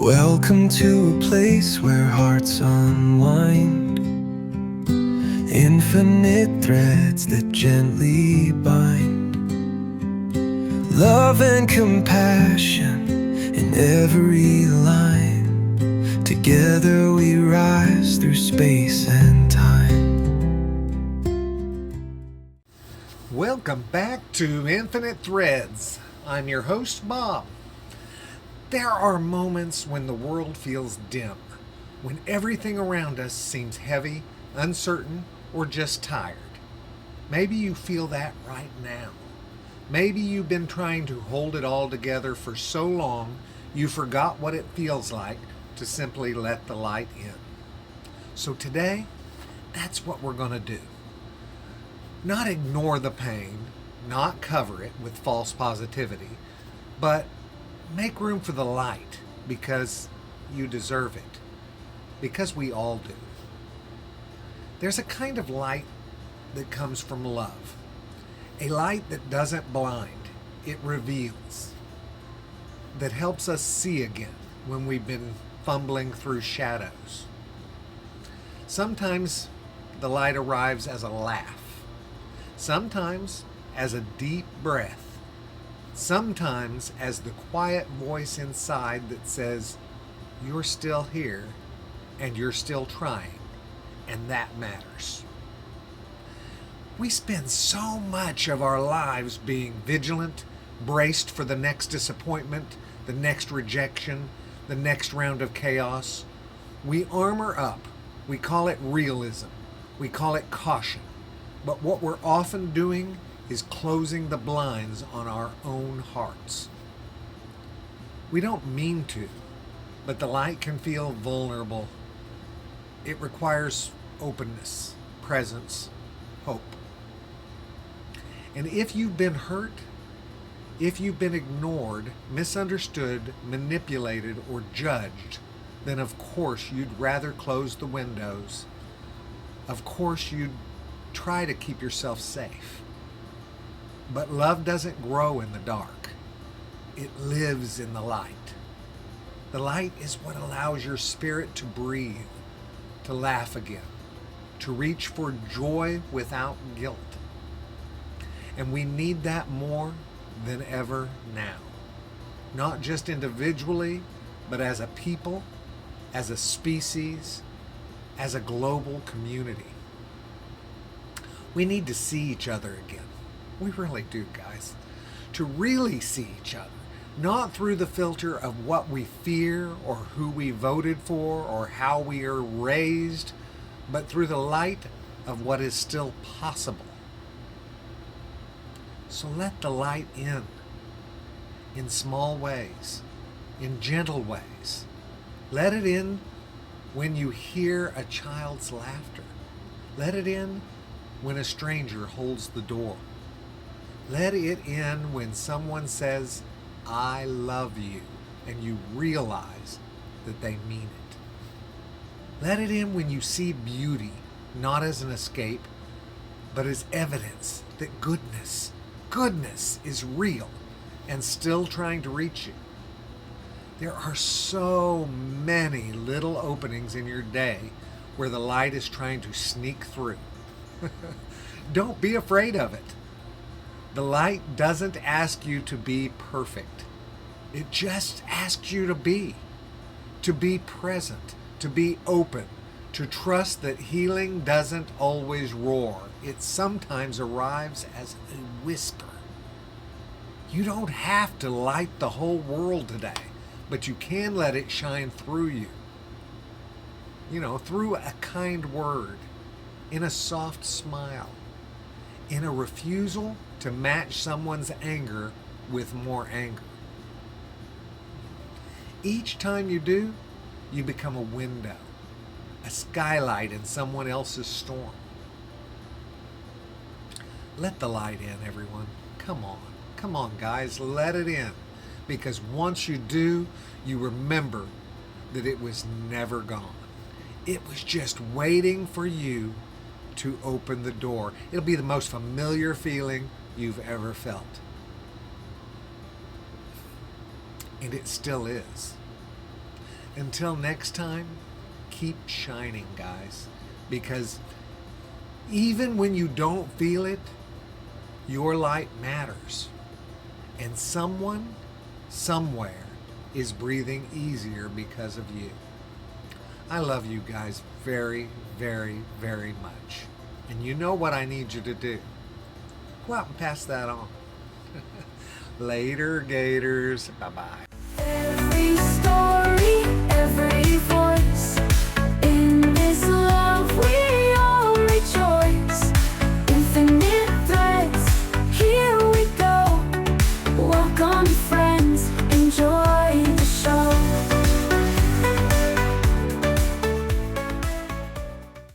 Welcome to a place where hearts unwind, infinite threads that gently bind, love and compassion in every line. Together we rise through space and time. Welcome back to Infinite Threads. I'm your host, Bob. There are moments when the world feels dim, when everything around us seems heavy, uncertain, or just tired. Maybe you feel that right now. Maybe you've been trying to hold it all together for so long you forgot what it feels like to simply let the light in. So today, that's what we're going to do. Not ignore the pain, not cover it with false positivity, but make room for the light because you deserve it, because we all do. There's a kind of light that comes from love, a light that doesn't blind, it reveals, that helps us see again when we've been fumbling through shadows. Sometimes the light arrives as a laugh, sometimes as a deep breath, sometimes as the quiet voice inside that says, you're still here and you're still trying, and that matters. We spend so much of our lives being vigilant, braced for the next disappointment, the next rejection, the next round of chaos. We armor up. We call it realism. We call it caution. But what we're often doing is closing the blinds on our own hearts. We don't mean to, but the light can feel vulnerable. It requires openness, presence, hope. And if you've been hurt, if you've been ignored, misunderstood, manipulated, or judged, then of course you'd rather close the windows. Of course you'd try to keep yourself safe. But love doesn't grow in the dark. It lives in the light. The light is what allows your spirit to breathe, to laugh again, to reach for joy without guilt. And we need that more than ever now. Not just individually, but as a people, as a species, as a global community. We need to see each other again. We really do, guys. To really see each other, not through the filter of what we fear or who we voted for or how we are raised, but through the light of what is still possible. So let the light in small ways, in gentle ways. Let it in when you hear a child's laughter. Let it in when a stranger holds the door. Let it in when someone says, I love you, and you realize that they mean it. Let it in when you see beauty, not as an escape, but as evidence that goodness is real and still trying to reach you. There are so many little openings in your day where the light is trying to sneak through. Don't be afraid of it. The light doesn't ask you to be perfect. It just asks you to be present, to be open, to trust that healing doesn't always roar. It sometimes arrives as a whisper. You don't have to light the whole world today, but you can let it shine through you. Through a kind word, in a soft smile, in a refusal to match someone's anger with more anger. Each time you do, you become a window, a skylight in someone else's storm. Let the light in, everyone. Come on, guys, let it in. Because once you do, you remember that it was never gone. It was just waiting for you to open the door. It'll be the most familiar feeling you've ever felt. And it still is. Until next time, keep shining, guys, because even when you don't feel it, your light matters. And someone, somewhere, is breathing easier because of you. I love you guys very, very, very much. And you know what I need you to do. Go out and pass that on. Later, Gators. Bye-bye.